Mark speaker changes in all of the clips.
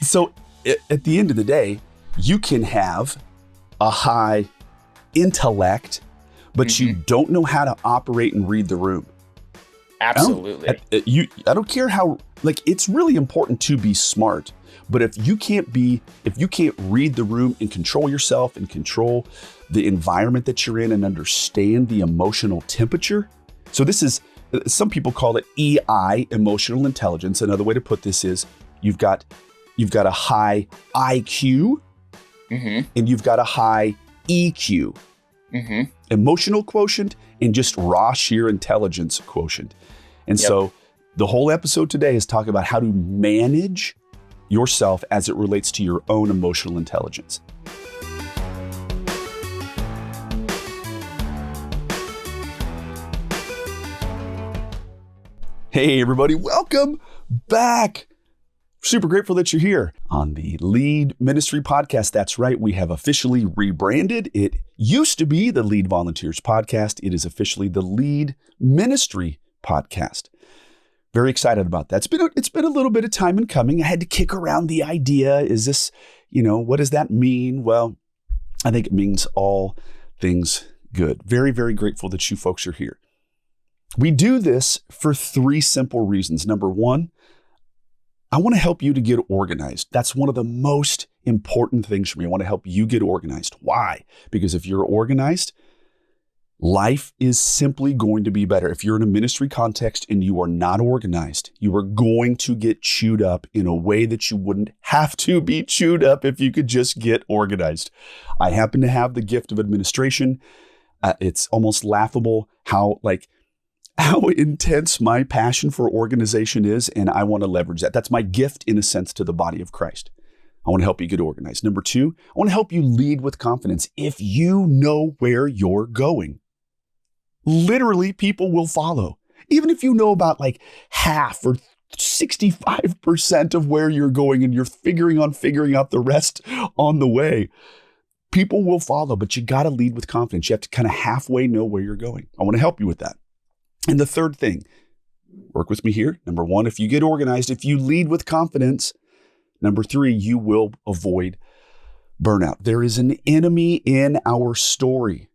Speaker 1: So at the end of the day, you can have a high intellect, but you don't know how to operate and read the room.
Speaker 2: Absolutely.
Speaker 1: I don't care how, it's really important to be smart, but if you can't read the room and control yourself and control the environment that you're in and understand the emotional temperature. So this is, some people call it EI, emotional intelligence. Another way to put this is you've got a high IQ and you've got a high EQ, emotional quotient and just raw sheer intelligence quotient. And so the whole episode today is talking about how to manage yourself as it relates to your own emotional intelligence. Hey, everybody, welcome back. Super grateful that you're here on the Lead Ministry Podcast. That's right. We have officially rebranded. It used to be the Lead Volunteers Podcast. It is officially the Lead Ministry Podcast. Very excited about that. It's been a little bit of time in coming. I had to kick around the idea. Is this, what does that mean? Well, I think it means all things good. Very, very grateful that you folks are here. We do this for three simple reasons. Number one, I want to help you to get organized. That's one of the most important things for me. I want to help you get organized. Why? Because if you're organized, life is simply going to be better. If you're in a ministry context and you are not organized, you are going to get chewed up in a way that you wouldn't have to be chewed up if you could just get organized. I happen to have the gift of administration. It's almost laughable how intense my passion for organization is, and I want to leverage that. That's my gift, in a sense, to the body of Christ. I want to help you get organized. Number two, I want to help you lead with confidence. If you know where you're going, literally people will follow. Even if you know about half or 65% of where you're going and you're figuring out the rest on the way, people will follow, but you got to lead with confidence. You have to kind of halfway know where you're going. I want to help you with that. And the third thing, work with me here. Number one, if you get organized, if you lead with confidence. Number three, you will avoid burnout. There is an enemy in our story.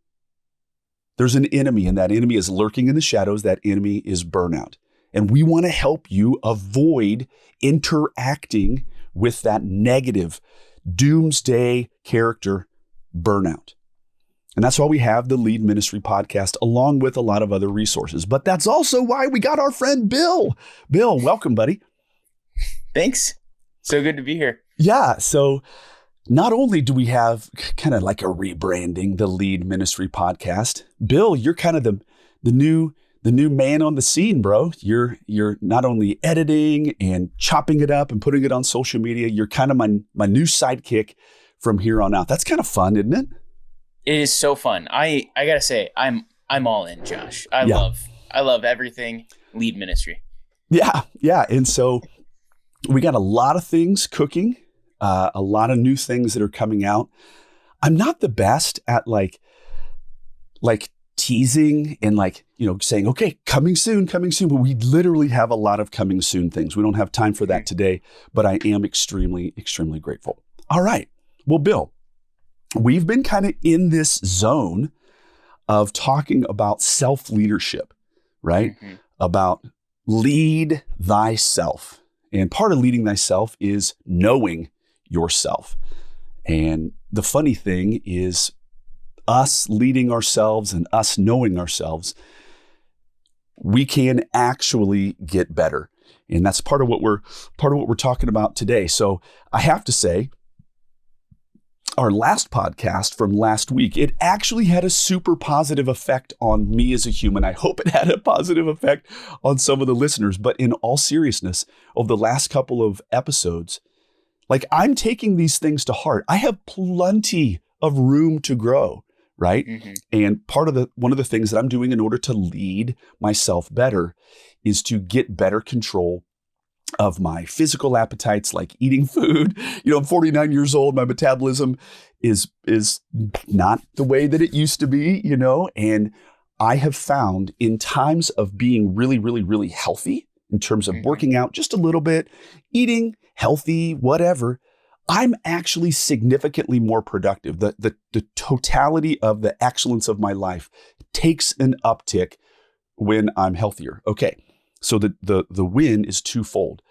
Speaker 1: There's an enemy, and that enemy is lurking in the shadows. That enemy is burnout. And we want to help you avoid interacting with that negative doomsday character, burnout. And that's why we have the Lead Ministry Podcast, along with a lot of other resources. But that's also why we got our friend Bill. Bill, welcome, buddy.
Speaker 2: Thanks. So good to be here.
Speaker 1: Yeah. So not only do we have kind of like a rebranding, the Lead Ministry Podcast, Bill, you're kind of the new man on the scene, bro. You're not only editing and chopping it up and putting it on social media. You're kind of my new sidekick from here on out. That's kind of fun, isn't it?
Speaker 2: It is so fun. I gotta say, I'm all in, Josh. I love everything Lead Ministry.
Speaker 1: Yeah. And so we got a lot of things cooking, a lot of new things that are coming out. I'm not the best at like teasing and saying, okay, coming soon. But we literally have a lot of coming soon things. We don't have time for that today, but I am extremely, extremely grateful. All right. Well, Bill, we've been kind of in this zone of talking about self-leadership, right? About lead thyself. And part of leading thyself is knowing yourself. And the funny thing is us leading ourselves and us knowing ourselves, we can actually get better. And that's part of what we're talking about today. So I have to say, our last podcast from last week, it actually had a super positive effect on me as a human. I hope it had a positive effect on some of the listeners. But in all seriousness, over the last couple of episodes, I'm taking these things to heart. I have plenty of room to grow, right? And one of the things that I'm doing in order to lead myself better is to get better control of my physical appetites, like eating food. I'm 49 years old. My metabolism is not the way that it used to be, and I have found in times of being really, really, really healthy in terms of working out just a little bit, eating healthy, whatever, I'm actually significantly more productive. The totality of the excellence of my life takes an uptick when I'm healthier. Okay, so the win is twofold.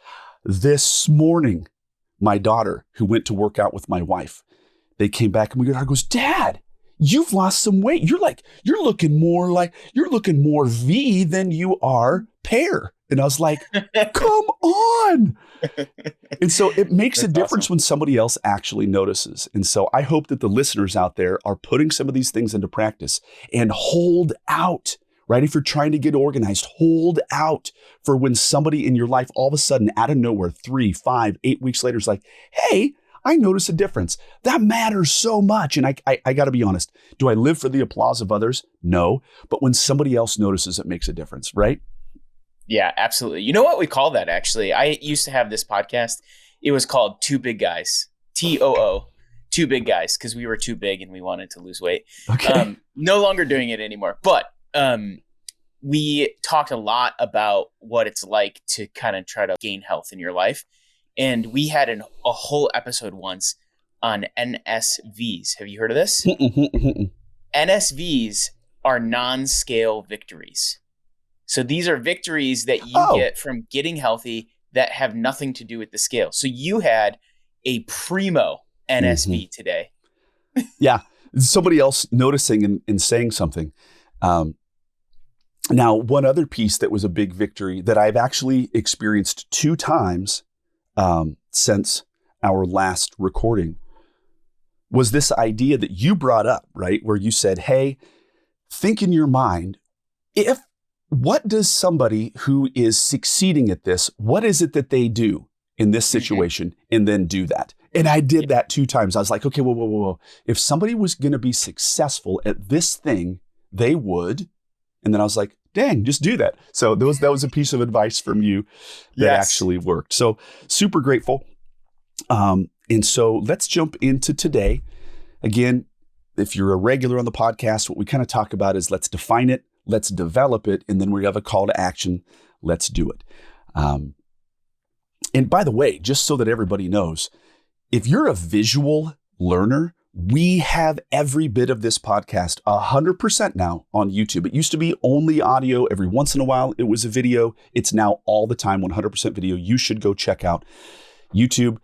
Speaker 1: This morning, my daughter, who went to work out with my wife, they came back and my daughter goes, "Dad, you've lost some weight. You're looking more V than you are pear." And I was like, "Come on." And so it makes a difference when somebody else actually notices. And so I hope that the listeners out there are putting some of these things into practice and hold out, right? If you're trying to get organized, hold out for when somebody in your life all of a sudden out of nowhere, 3, 5, 8 weeks later is like, "Hey, I notice a difference." That matters so much. And I got to be honest. Do I live for the applause of others? No. But when somebody else notices, it makes a difference, right?
Speaker 2: Yeah, absolutely. You know what we call that, actually? I used to have this podcast. It was called Two Big Guys, TOO, Two Big Guys, because we were too big and we wanted to lose weight.
Speaker 1: Okay.
Speaker 2: No longer doing it anymore. But we talked a lot about what it's like to kind of try to gain health in your life. And we had a whole episode once on NSVs. Have you heard of this? NSVs are non-scale victories. So these are victories that you get from getting healthy that have nothing to do with the scale. So you had a primo NSV today.
Speaker 1: Yeah. Somebody else noticing and saying something. Now, one other piece that was a big victory that I've actually experienced 2 times since our last recording was this idea that you brought up, right? Where you said, "Hey, think in your mind, what does somebody who is succeeding at this, what is it that they do in this situation?" And then do that. And I did that 2 times. I was like, okay, whoa. If somebody was going to be successful at this thing, they would. And then I was like, dang, just do that. So that was a piece of advice from you that actually worked. So super grateful. And so let's jump into today. Again, if you're a regular on the podcast, what we kind of talk about is let's define it, let's develop it, and then we have a call to action. Let's do it. And by the way, just so that everybody knows, if you're a visual learner, we have every bit of this podcast 100% now on YouTube. It used to be only audio. Every once in a while, it was a video. It's now all the time 100% video. You should go check out YouTube.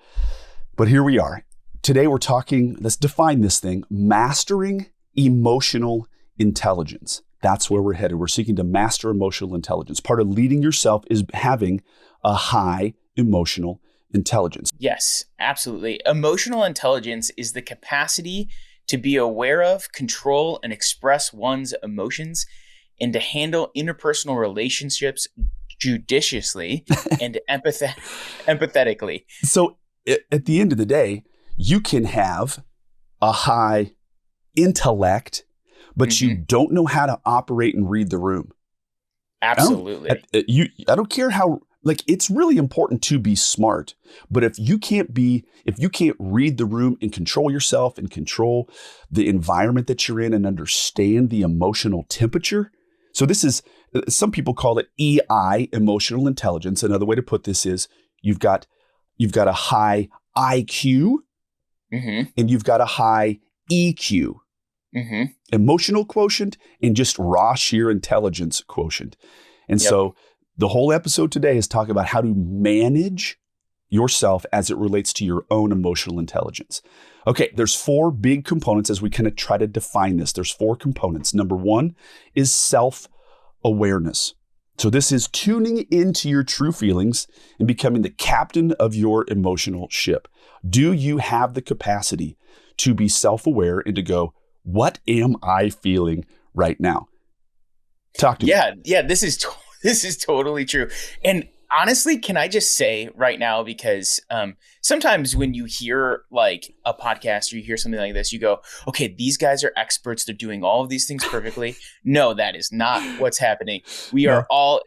Speaker 1: But here we are. Today we're talking, let's define this thing, mastering emotional intelligence. That's where we're headed. We're seeking to master emotional intelligence. Part of leading yourself is having a high emotional intelligence.
Speaker 2: Yes, absolutely. Emotional intelligence is the capacity to be aware of, control, and express one's emotions and to handle interpersonal relationships judiciously and empathetically.
Speaker 1: So at the end of the day, you can have a high intellect, but you don't know how to operate and read the room.
Speaker 2: Absolutely.
Speaker 1: I don't care how, it's really important to be smart, but if you can't read the room and control yourself and control the environment that you're in and understand the emotional temperature. So this is, some people call it EI, emotional intelligence. Another way to put this is you've got a high IQ and you've got a high EQ. Emotional quotient and just raw sheer intelligence quotient. And so the whole episode today is talking about how to manage yourself as it relates to your own emotional intelligence. Okay, there's 4 big components as we kind of try to define this. There's 4 components. Number 1 is self-awareness. So this is tuning into your true feelings and becoming the captain of your emotional ship. Do you have the capacity to be self-aware and to go, what am I feeling right now? Talk to me.
Speaker 2: Yeah, this is totally true. And honestly, can I just say right now, because sometimes when you hear like a podcast or you hear something like this, you go, okay, these guys are experts. They're doing all of these things perfectly. No, that is not what's happening. We are all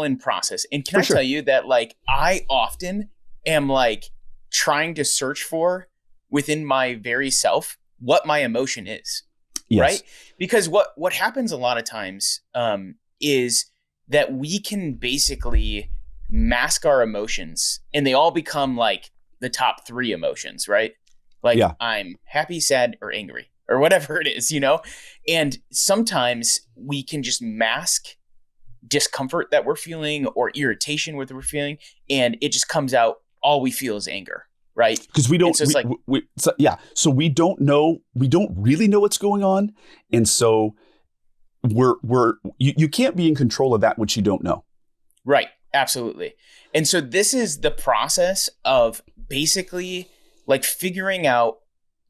Speaker 2: in process. And can I tell you that like I often am like trying to search for within my very self what my emotion is, right? Because what happens a lot of times is that we can basically mask our emotions, and they all become like the top 3 emotions, right? Like I'm happy, sad, or angry, or whatever it is, and sometimes we can just mask discomfort that we're feeling or irritation with what we're feeling, and it just comes out, all we feel is anger, right?
Speaker 1: Because we don't, so we don't really know what's going on. And so you can't be in control of that which you don't know.
Speaker 2: Right. Absolutely. And so this is the process of basically like figuring out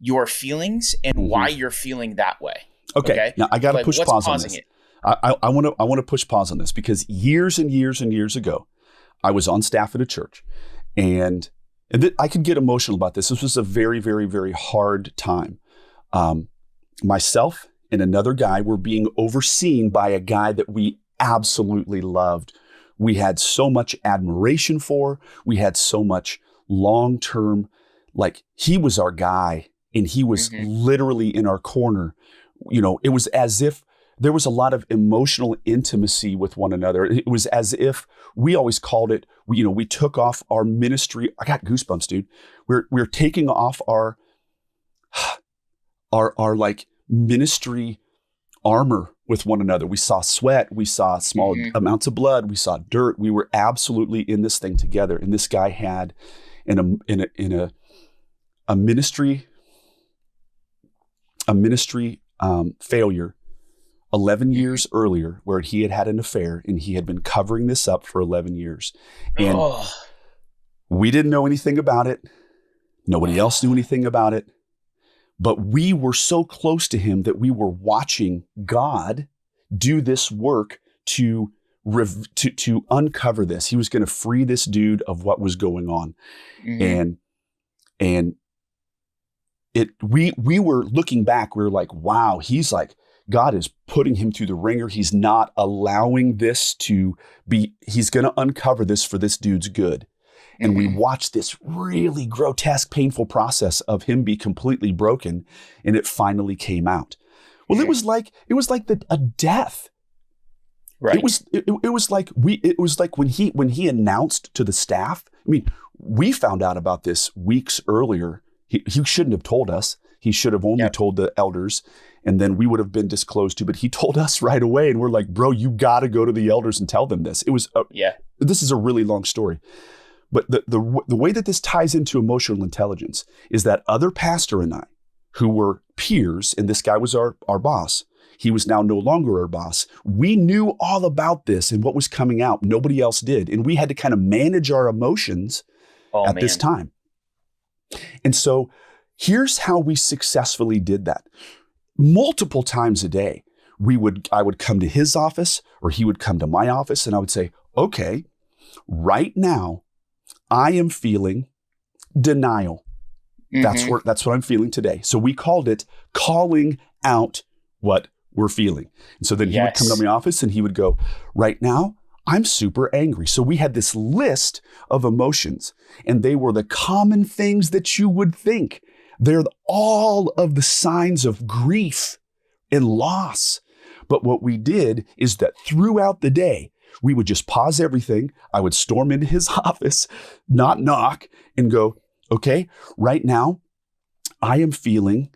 Speaker 2: your feelings and why you're feeling that way.
Speaker 1: Okay. Now I got to push pause on this. I want to push pause on this because years and years and years ago, I was on staff at a church, and I could get emotional about this. This was a very, very, very hard time. Myself and another guy were being overseen by a guy that we absolutely loved. We had so much admiration for. We had so much long-term, like he was our guy and he was literally in our corner. It was as if there was a lot of emotional intimacy with one another. It was as if we always called it, we took off our ministry. I got goosebumps, dude. We're taking off our like ministry armor with one another. We saw sweat. We saw small amounts of blood. We saw dirt. We were absolutely in this thing together. And this guy had in a ministry failure 11 years earlier, where he had an affair and he had been covering this up for 11 years. And we didn't know anything about it. Nobody else knew anything about it. But we were so close to him that we were watching God do this work to uncover this. He was going to free this dude of what was going on. And we were looking back, we were like, wow, God is putting him through the ringer. He's not allowing this to be, he's going to uncover this for this dude's good. And we watched this really grotesque, painful process of him be completely broken, and it finally came out. Well, it was like a death. Right. It was like when he announced to the staff. I mean, we found out about this weeks earlier. He shouldn't have told us. He should have only told the elders, and then we would have been disclosed to. But he told us right away, and we're like, bro, you got to go to the elders and tell them this. It was This is a really long story. But the way that this ties into emotional intelligence is that other pastor and I, who were peers, and this guy was our boss, he was now no longer our boss. We knew all about this and what was coming out. Nobody else did. And we had to kind of manage our emotions this time. And so here's how we successfully did that. Multiple times a day, I would come to his office or he would come to my office, and I would say, okay, right now, I am feeling denial. That's what I'm feeling today. So we called it calling out what we're feeling. And so then he would come to my office and he would go, right now, I'm super angry. So we had this list of emotions, and they were the common things that you would think. They're all of the signs of grief and loss. But what we did is that throughout the day, we would just pause everything. I would storm into his office, not knock, and go, okay, right now, I am feeling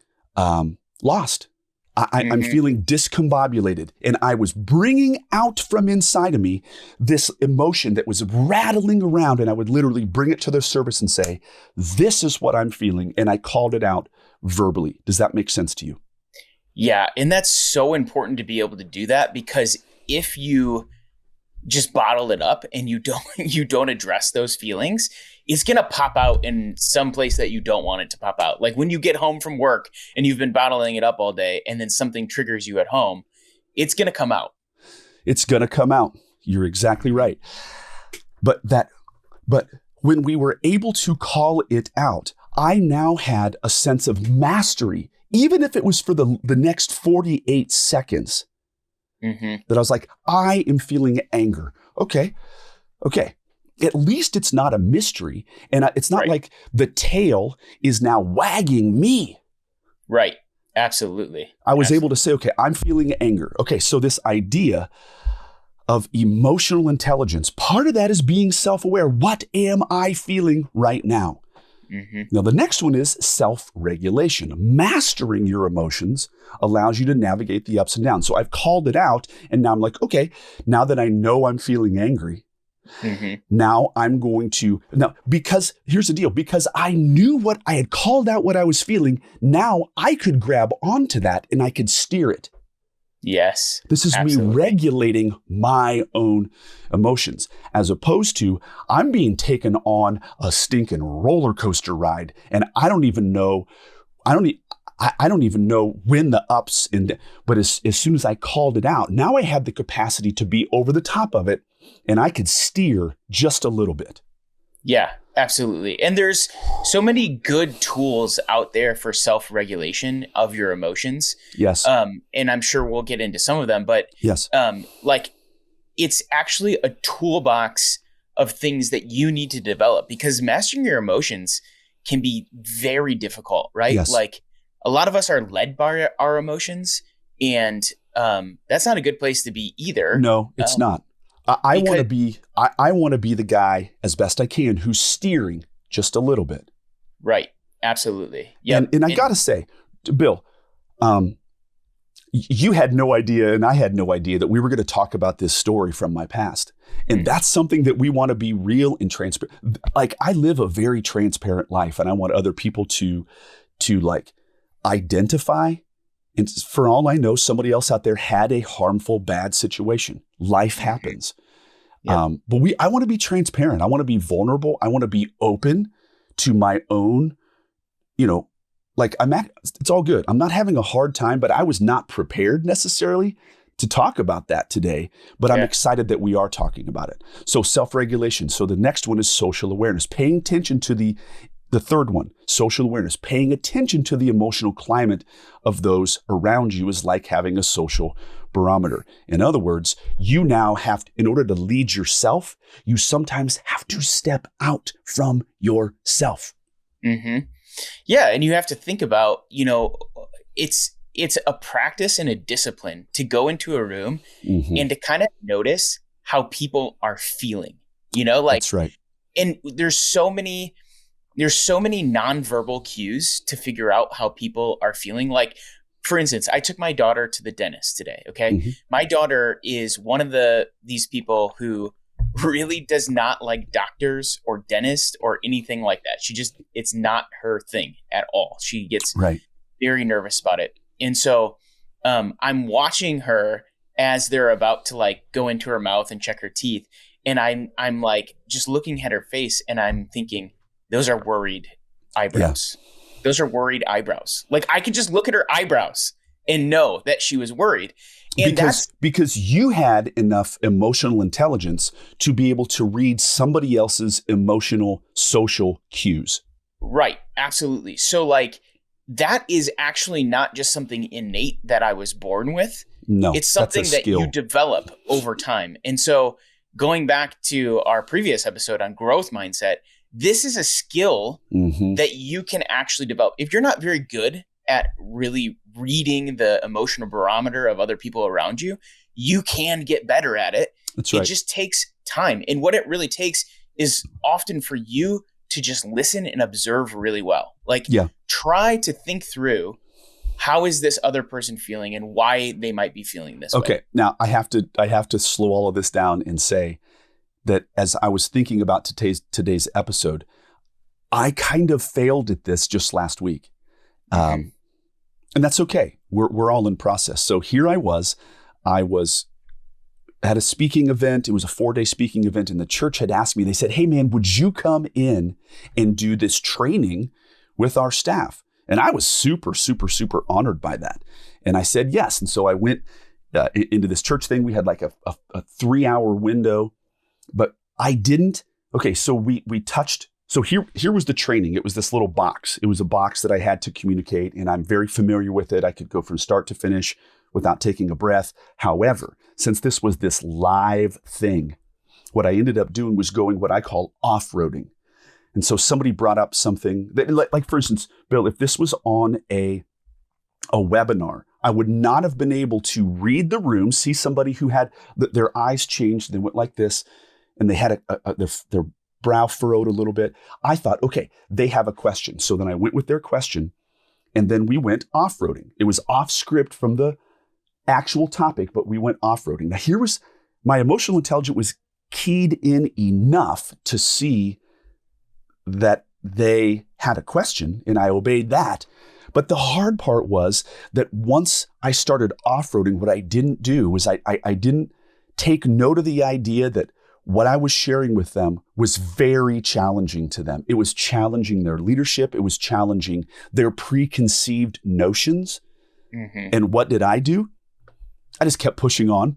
Speaker 1: lost. I'm feeling discombobulated. And I was bringing out from inside of me this emotion that was rattling around. And I would literally bring it to the service and say, this is what I'm feeling. And I called it out verbally. Does that make sense to you?
Speaker 2: Yeah. And that's so important to be able to do that, because if you just bottle it up and you don't address those feelings, it's going to pop out in some place that you don't want it to pop out. Like when you get home from work and you've been bottling it up all day, and then something triggers you at home, it's going to come out.
Speaker 1: It's going to come out. You're exactly right. But when we were able to call it out, I now had a sense of mastery, even if it was for the next 48 seconds. That I was like, I am feeling anger. Okay. At least it's not a mystery. And it's not like the tail is now wagging me.
Speaker 2: Right. Absolutely.
Speaker 1: I was able to say, okay, I'm feeling anger. Okay. So this idea of emotional intelligence. Part of that is being self-aware. What am I feeling right now?
Speaker 2: Mm-hmm.
Speaker 1: Now, the next one is self-regulation. Mastering your emotions allows you to navigate the ups and downs. So I've called it out, and now I'm like, okay, now that I know I'm feeling angry, now I'm going to, because here's the deal, because I knew what I had called out, what I was feeling, now I could grab onto that and I could steer it.
Speaker 2: Yes.
Speaker 1: This is
Speaker 2: absolutely.
Speaker 1: me regulating my own emotions, as opposed to I'm being taken on a stinking roller coaster ride, and I don't even know when the ups and but as soon as I called it out, now I have the capacity to be over the top of it, and I could steer just a little bit.
Speaker 2: Yeah, absolutely. And there's so many good tools out there for self-regulation of your emotions.
Speaker 1: Yes.
Speaker 2: And I'm sure we'll get into some of them, but
Speaker 1: yes.
Speaker 2: Like it's actually a toolbox of things that you need to develop, because mastering your emotions can be very difficult, right?
Speaker 1: Yes.
Speaker 2: Like a lot of us are led by our emotions, and that's not a good place to be either.
Speaker 1: No, it's not. I want to be the guy as best I can who's steering just a little bit.
Speaker 2: Right. Absolutely. Yeah.
Speaker 1: And I got to say, Bill, you had no idea, and I had no idea that we were going to talk about this story from my past. And that's something that we want to be real and transparent. Like, I live a very transparent life, and I want other people to like identify. And for all I know, somebody else out there had a harmful, bad situation. Life happens. But I want to be transparent. I want to be vulnerable. I want to be open to my own, it's all good. I'm not having a hard time, but I was not prepared necessarily to talk about that today, but I'm excited that we are talking about it. So self-regulation. So the next one is social awareness, paying attention to the third one, social awareness, paying attention to the emotional climate of those around you is like having a social barometer. In other words, you now have, in order to lead yourself, you sometimes have to step out from yourself.
Speaker 2: Mm-hmm. Yeah. And you have to think about, it's a practice and a discipline to go into a room and to kind of notice how people are feeling,
Speaker 1: That's right.
Speaker 2: And there's so many nonverbal cues to figure out how people are feeling. Like, for instance, I took my daughter to the dentist today. Okay. My daughter is one of these people who really does not like doctors or dentists or anything like that. It's not her thing at all. She gets very nervous about it. And so I'm watching her as they're about to like go into her mouth and check her teeth. And I'm like just looking at her face, and I'm thinking, those are worried eyebrows. Yeah. Those are worried eyebrows. Like, I could just look at her eyebrows and know that she was worried. And
Speaker 1: because you had enough emotional intelligence to be able to read somebody else's emotional social cues.
Speaker 2: Right. Absolutely. So like, that is actually not just something innate that I was born with.
Speaker 1: No,
Speaker 2: it's something that you develop over time. And so going back to our previous episode on growth mindset, this is a skill that you can actually develop. If you're not very good at really reading the emotional barometer of other people around you, you can get better at it.
Speaker 1: That's right.
Speaker 2: It just takes time. And what it really takes is often for you to just listen and observe really well. Like, try to think through, how is this other person feeling and why they might be feeling this way.
Speaker 1: Okay. Now I have to slow all of this down and say that as I was thinking about today's episode, I kind of failed at this just last week. And that's okay. We're all in process. So here I was at a speaking event. It was a 4-day speaking event, and the church had asked me, they said, "Hey man, would you come in and do this training with our staff?" And I was super, super, super honored by that. And I said yes. And so I went into this church thing. We had like a 3-hour window, but I didn't. Okay. So we touched. So here was the training. It was this little box. It was a box that I had to communicate, and I'm very familiar with it. I could go from start to finish without taking a breath. However, since this was this live thing, what I ended up doing was going what I call off-roading. And so somebody brought up something that, like for instance, Bill, if this was on a webinar, I would not have been able to read the room, see somebody who had their eyes changed, they went like this, and they had their brow furrowed a little bit. I thought, okay, they have a question. So then I went with their question, and then we went off-roading. It was off script from the actual topic, but we went off-roading. Now here was, my emotional intelligence was keyed in enough to see that they had a question, and I obeyed that. But the hard part was that once I started off-roading, what I didn't do was I didn't take note of the idea that what I was sharing with them was very challenging to them. It was challenging their leadership. It was challenging their preconceived notions. Mm-hmm. And what did I do? I just kept pushing on,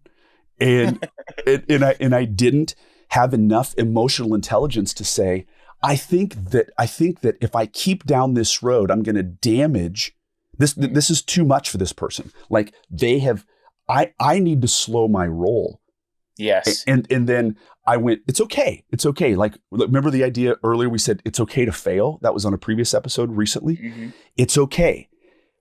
Speaker 1: and I didn't have enough emotional intelligence to say, I think that if I keep down this road, I'm going to damage this. This is too much for this person. Like I need to slow my roll.
Speaker 2: Yes.
Speaker 1: And then I went, it's okay. It's okay. Like, remember the idea earlier, we said it's okay to fail. That was on a previous episode recently. Mm-hmm. It's okay.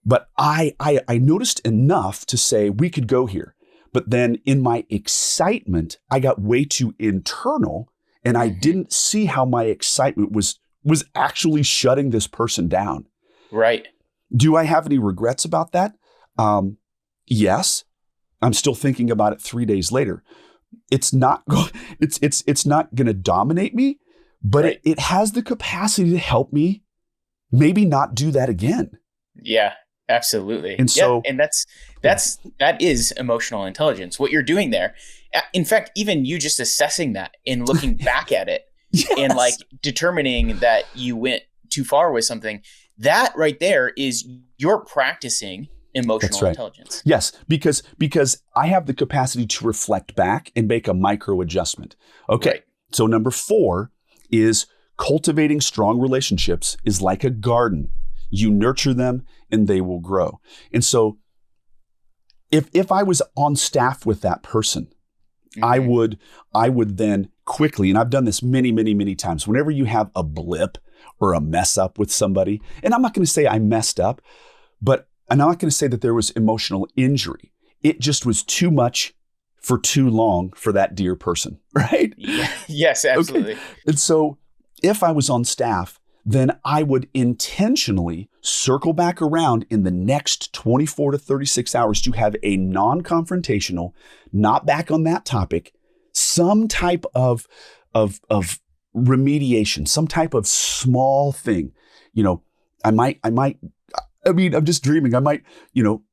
Speaker 1: But I noticed enough to say we could go here. But then in my excitement, I got way too internal, and I didn't see how my excitement was actually shutting this person down.
Speaker 2: Right.
Speaker 1: Do I have any regrets about that? Yes. I'm still thinking about it 3 days later. It's not it's not going to dominate me, but right. it has the capacity to help me maybe not do that again.
Speaker 2: Yeah, absolutely.
Speaker 1: And so,
Speaker 2: and that is emotional intelligence. What you're doing there. In fact, even you just assessing that and looking back at it yes. and like determining that you went too far with something, that right there is you're practicing emotional intelligence.
Speaker 1: Yes, because I have the capacity to reflect back and make a micro adjustment. Okay, right. So number 4 is cultivating strong relationships is like a garden. You nurture them and they will grow. And so if I was on staff with that person, mm-hmm. I would then quickly, and I've done this many, many, many times, whenever you have a blip or a mess up with somebody, and I'm not going to say I messed up, but I'm not going to say that there was emotional injury. It just was too much for too long for that dear person, right?
Speaker 2: Yeah. Yes, absolutely.
Speaker 1: Okay. And so if I was on staff, then I would intentionally circle back around in the next 24 to 36 hours to have a non-confrontational, not back on that topic, some type of remediation, some type of small thing. You know, I'm just dreaming. I might,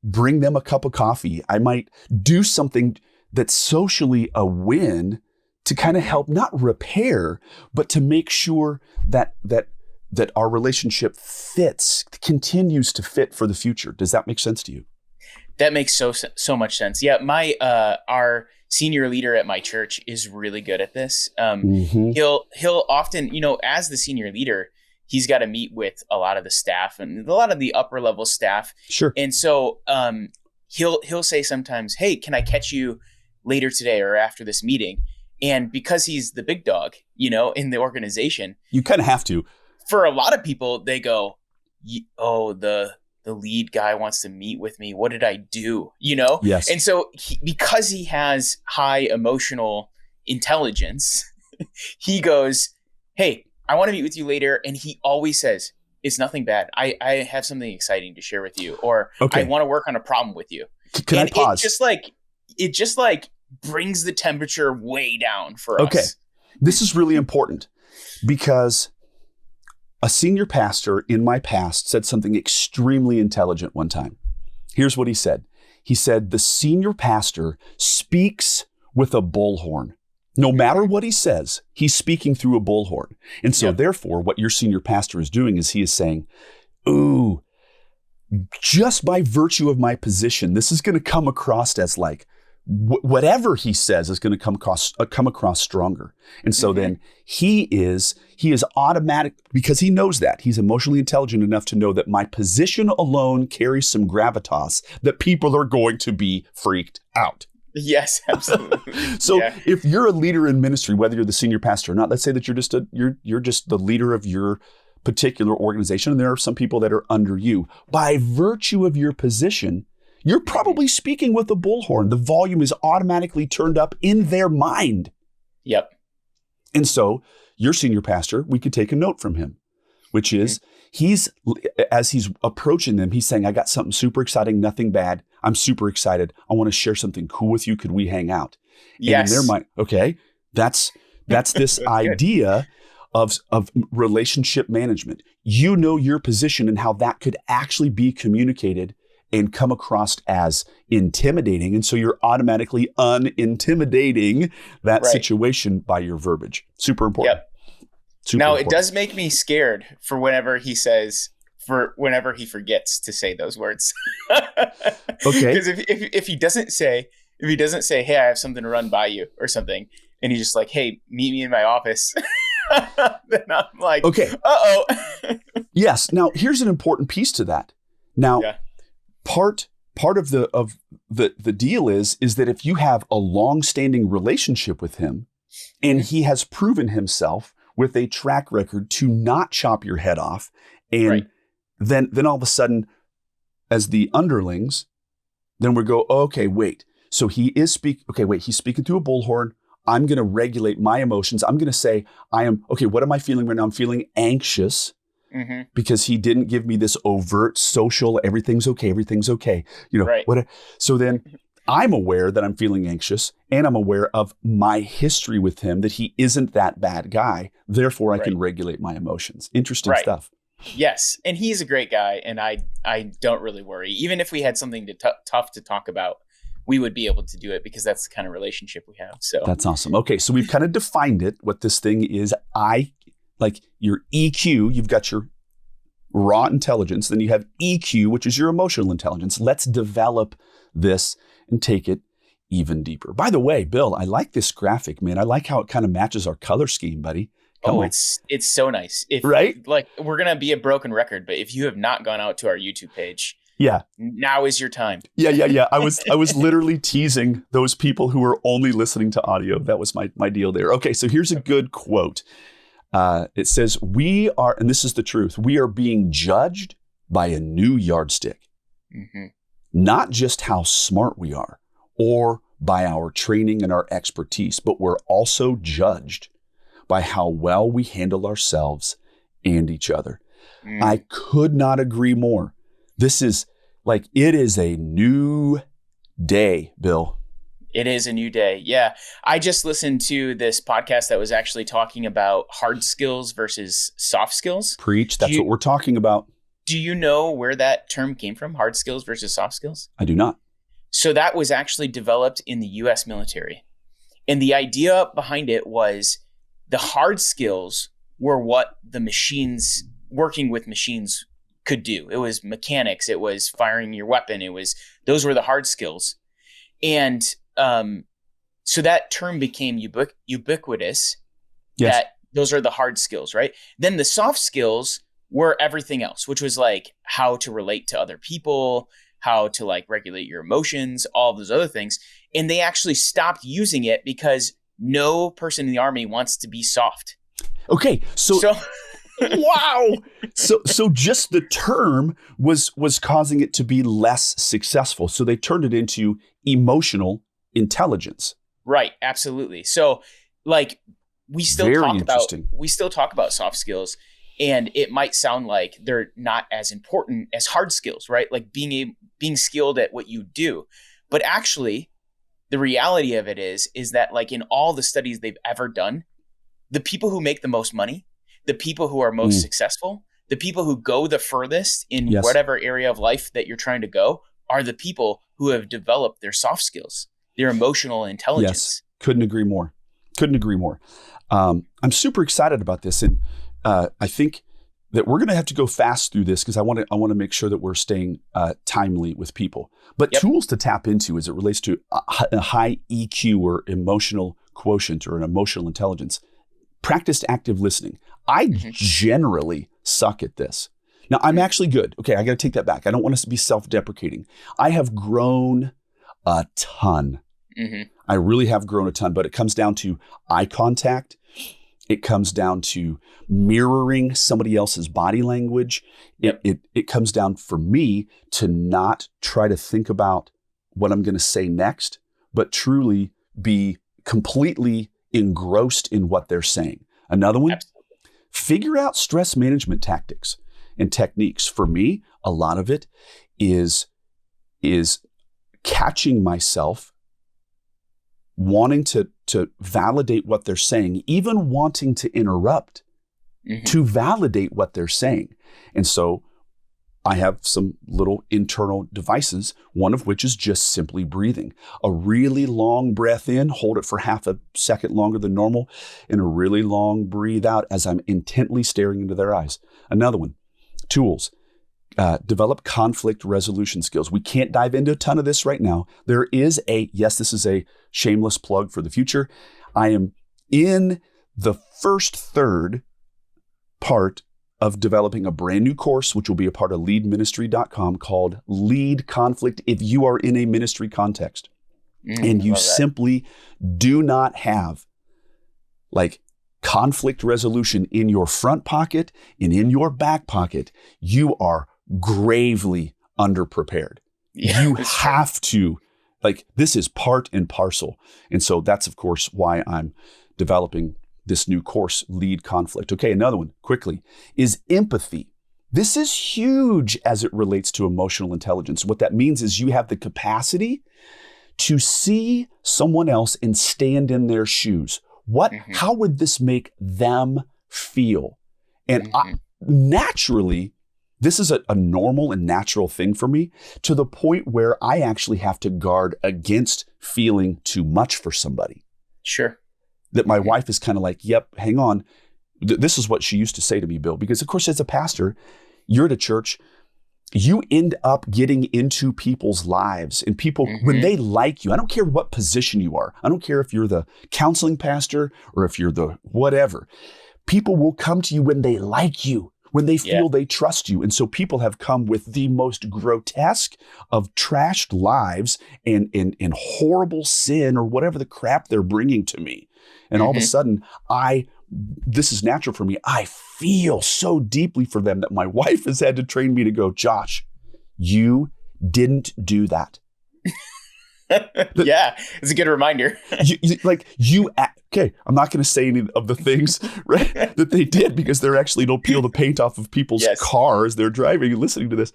Speaker 1: bring them a cup of coffee. I might do something that's socially a win to kind of help, not repair, but to make sure that our relationship continues to fit for the future. Does that make sense to you?
Speaker 2: That makes so much sense. Yeah, our senior leader at my church is really good at this. Mm-hmm. He'll often, as the senior leader, he's got to meet with a lot of the staff and a lot of the upper level staff.
Speaker 1: Sure.
Speaker 2: And so he'll say sometimes, "Hey, can I catch you later today or after this meeting?" And because he's the big dog, in the organization,
Speaker 1: you kind of have to.
Speaker 2: For a lot of people, they go, "Oh, the lead guy wants to meet with me. What did I do?"
Speaker 1: Yes.
Speaker 2: And so because he has high emotional intelligence, he goes, "Hey, I want to meet with you later." And he always says, "It's nothing bad. I have something exciting to share with you," or okay. "I want to work on a problem with you."
Speaker 1: Can I pause?
Speaker 2: It just brings the temperature way down for us.
Speaker 1: Okay. This is really important because a senior pastor in my past said something extremely intelligent one time. Here's what he said. He said, "The senior pastor speaks with a bullhorn. No matter what he says, he's speaking through a bullhorn." And so therefore, what your senior pastor is doing is he is saying, "Ooh, just by virtue of my position, this is going to come across as like, whatever he says is going to come across stronger." And so then he is automatic, because he knows that. He's emotionally intelligent enough to know that my position alone carries some gravitas that people are going to be freaked out.
Speaker 2: Yes, absolutely.
Speaker 1: So if you're a leader in ministry, whether you're the senior pastor or not, let's say that you're just the leader of your particular organization, and there are some people that are under you. By virtue of your position, You're probably speaking with a bullhorn. The volume is automatically turned up in their mind.
Speaker 2: Yep.
Speaker 1: And so your senior pastor, we could take a note from him, which is as he's approaching them, he's saying, I got something super exciting, nothing bad. I'm super excited. I want to share something cool with you. Could we hang out?
Speaker 2: Yes.
Speaker 1: And in their mind, okay, that's this idea of relationship management. You know your position and how that could actually be communicated and come across as intimidating. And so you're automatically unintimidating that situation by your verbiage. Super important.
Speaker 2: Yep. It does make me scared for whenever he forgets to say those words.
Speaker 1: Okay.
Speaker 2: Because if he doesn't say, hey, I have something to run by you or something, and he's just like, hey, meet me in my office, then I'm like,
Speaker 1: okay.
Speaker 2: Uh-oh.
Speaker 1: Yes. Now here's an important piece to that. Now, part of the deal is that if you have a long-standing relationship with him and he has proven himself with a track record to not chop your head off, and then all of a sudden, as the underlings, then we go, okay, wait. So he's speaking through a bullhorn. I'm going to regulate my emotions. I'm going to say, what am I feeling right now? I'm feeling anxious because he didn't give me this overt social, everything's okay. So then I'm aware that I'm feeling anxious, and I'm aware of my history with him, that he isn't that bad guy. Therefore, I can regulate my emotions. Interesting stuff.
Speaker 2: Yes. And he's a great guy, and I don't really worry. Even if we had something tough to talk about, we would be able to do it because that's the kind of relationship we have. So
Speaker 1: that's awesome. Okay. So we've kind of defined it, what this thing is. Like your EQ, you've got your raw intelligence, then you have EQ, which is your emotional intelligence. Let's develop this and take it even deeper. By the way, Bill, I like this graphic, man. I like how it kind of matches our color scheme, buddy. Come on.
Speaker 2: It's so nice.
Speaker 1: Right?
Speaker 2: Like, we're going to be a broken record, but if you have not gone out to our YouTube page, now is your time.
Speaker 1: Yeah. I was literally teasing those people who are only listening to audio. That was my deal there. Okay, so here's a good quote. It says, we are, and this is the truth, we are being judged by a new yardstick. Not just how smart we are or by our training and our expertise, but we're also judged by how well we handle ourselves and each other. I could not agree more. This is it is a new day, Bill.
Speaker 2: It is a new day. Yeah. I just listened to this podcast that was actually talking about hard skills versus soft skills.
Speaker 1: Preach. That's what we're talking about.
Speaker 2: Do you know where that term came from? Hard skills versus soft skills?
Speaker 1: I do not.
Speaker 2: So that was actually developed in the US military. And the idea behind it was the hard skills were what the machines, working with machines, could do. It was mechanics. It was firing your weapon. Those were the hard skills. And so that term became ubiquitous.
Speaker 1: Yes.
Speaker 2: That those are the hard skills, right? Then the soft skills were everything else, which was like how to relate to other people, how to regulate your emotions, all of those other things. And they actually stopped using it because no person in the Army wants to be soft.
Speaker 1: Okay. So wow. So just the term was causing it to be less successful. So they turned it into emotional intelligence.
Speaker 2: Right. Absolutely. So we still talk about soft skills, and it might sound like they're not as important as hard skills, right? Like being skilled at what you do. But actually, the reality of it is that in all the studies they've ever done, the people who make the most money, the people who are most successful, the people who go the furthest in whatever area of life that you're trying to go are the people who have developed their soft skills, their emotional intelligence.
Speaker 1: Yes, couldn't agree more. I'm super excited about this. And I think that we're going to have to go fast through this because I want to make sure that we're staying timely with people. But tools to tap into as it relates to a high EQ or emotional quotient or an emotional intelligence. Practiced active listening. I generally suck at this. Now, I'm actually good. Okay, I got to take that back. I don't want us to be self-deprecating. I have grown a ton. I really have grown a ton, but it comes down to eye contact It comes down to mirroring somebody else's body language.
Speaker 2: Yep.
Speaker 1: It comes down for me to not try to think about what I'm going to say next, but truly be completely engrossed in what they're saying. Another one,
Speaker 2: Absolutely.
Speaker 1: figure out stress management tactics and techniques. For me, a lot of it is catching myself wanting to validate what they're saying, even wanting to interrupt to validate what they're saying. And so I have some little internal devices, one of which is just simply breathing. A really long breath in, hold it for half a second longer than normal, and a really long breathe out as I'm intently staring into their eyes. Another one, tools. Develop conflict resolution skills. We can't dive into a ton of this right now. There is yes, this is a shameless plug for the future. I am in the first third part of developing a brand new course, which will be a part of leadministry.com, called Lead Conflict if you are in a ministry context. And you simply do not have like conflict resolution in your front pocket and in your back pocket. You are gravely underprepared.
Speaker 2: Yeah,
Speaker 1: you have to, this is part and parcel. And so that's, of course, why I'm developing this new course, Lead Conflict. Okay, another one, quickly, is empathy. This is huge as it relates to emotional intelligence. What that means is you have the capacity to see someone else and stand in their shoes. How would this make them feel? And naturally, this is a normal and natural thing for me, to the point where I actually have to guard against feeling too much for somebody.
Speaker 2: Sure.
Speaker 1: That my wife is kind of like, yep, hang on. This is what she used to say to me, Bill, because of course, as a pastor, you're at a church, you end up getting into people's lives, and people, when they like you, I don't care what position you are. I don't care if you're the counseling pastor or if you're the whatever. People will come to you when they like you, when they feel they trust you. And so people have come with the most grotesque of trashed lives and horrible sin or whatever the crap they're bringing to me. And all of a sudden, this is natural for me. I feel so deeply for them that my wife has had to train me to go, Josh, you didn't do that.
Speaker 2: Yeah, it's a good reminder.
Speaker 1: Okay, I'm not going to say any of the things right, that they did, because they're actually don't peel the paint off of people's cars. They're driving and listening to this.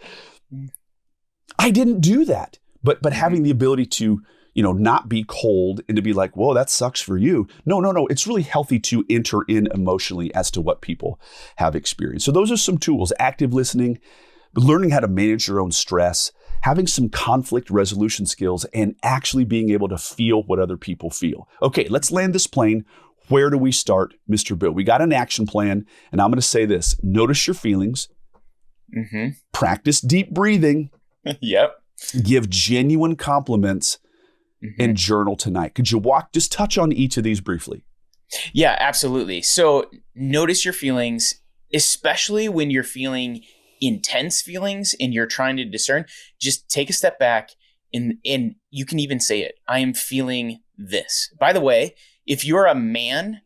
Speaker 1: I didn't do that. But having the ability to, not be cold and to be like, whoa, that sucks for you. No. It's really healthy to enter in emotionally as to what people have experienced. So those are some tools: active listening, learning how to manage your own stress, having some conflict resolution skills, and actually being able to feel what other people feel. Okay, let's land this plane. Where do we start, Mr. Bill? We got an action plan, and I'm going to say this: notice your feelings, practice deep breathing, give genuine compliments, and journal tonight. Could you just touch on each of these briefly?
Speaker 2: Yeah, absolutely. So notice your feelings, especially when you're feeling intense feelings and you're trying to discern. Just take a step back and you can even say it. I am feeling this. By the way, if you're a man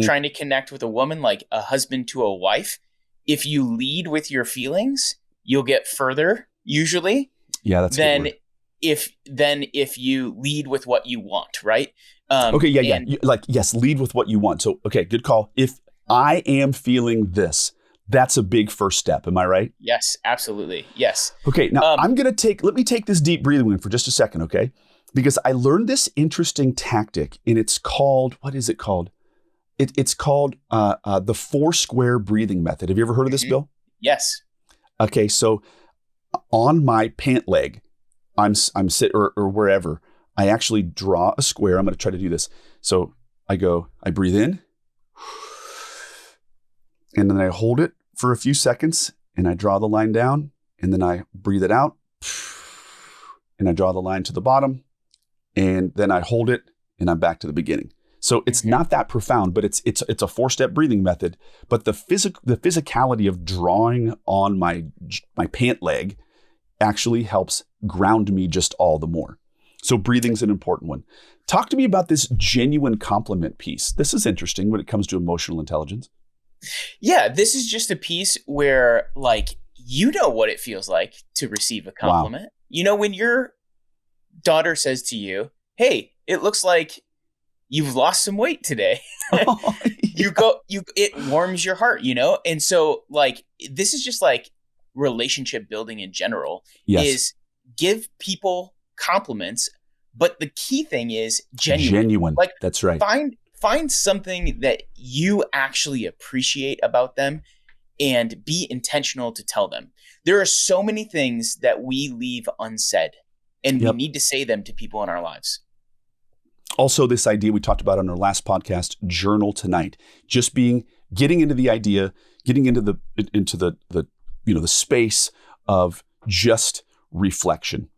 Speaker 2: trying to connect with a woman, like a husband to a wife, if you lead with your feelings, you'll get further usually.
Speaker 1: Yeah, that's good.
Speaker 2: If you lead with what you want, right?
Speaker 1: Yes, lead with what you want. So, okay, good call. If I am feeling this, that's a big first step. Am I right?
Speaker 2: Yes, absolutely. Yes.
Speaker 1: Okay, now let me take this deep breathing one for just a second, okay? Because I learned this interesting tactic, and it's called, what is it called? It's called the 4-square breathing method. Have you ever heard of this, Bill?
Speaker 2: Yes.
Speaker 1: Okay, so on my pant leg, I'm sit or wherever, I actually draw a square. I'm going to try to do this. So I breathe in, and then I hold it for a few seconds, and I draw the line down, and then I breathe it out, and I draw the line to the bottom, and then I hold it, and I'm back to the beginning. So it's not that profound, but it's a 4-step breathing method. But the physicality of drawing on my pant leg actually helps ground me just all the more. So breathing's an important one. Talk to me about this genuine compliment piece. This is interesting when it comes to emotional intelligence.
Speaker 2: Yeah, this is just a piece where, like, you know what it feels like to receive a compliment. Wow. You know, when your daughter says to you, hey, it looks like you've lost some weight today. Oh, yeah. It warms your heart, you know? And so, like, this is just like relationship building in general. Yes. Is give people compliments, but the key thing is genuine. Like,
Speaker 1: that's right.
Speaker 2: Find something that you actually appreciate about them and be intentional to tell them. There are so many things that we leave unsaid, and we need to say them to people in our lives.
Speaker 1: Also, this idea we talked about on our last podcast, journal tonight, just getting into the idea, getting into the space of just reflection.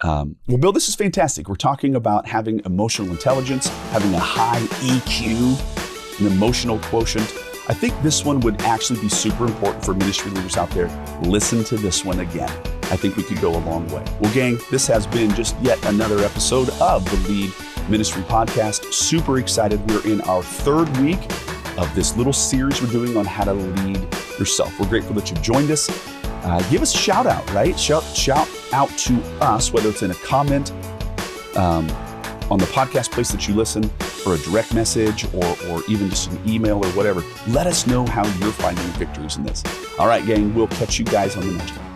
Speaker 1: Well, Bill, this is fantastic. We're talking about having emotional intelligence, having a high EQ, an emotional quotient. I think this one would actually be super important for ministry leaders out there. Listen to this one again. I think we could go a long way. Well, gang, this has been just yet another episode of the Lead Ministry Podcast. Super excited. We're in our 3rd week of this little series we're doing on how to lead yourself. We're grateful that you've joined us. Give us a shout out, right? Shout out to us, whether it's in a comment on the podcast place that you listen, or a direct message, or even just an email or whatever. Let us know how you're finding victories in this. All right, gang, we'll catch you guys on the next one.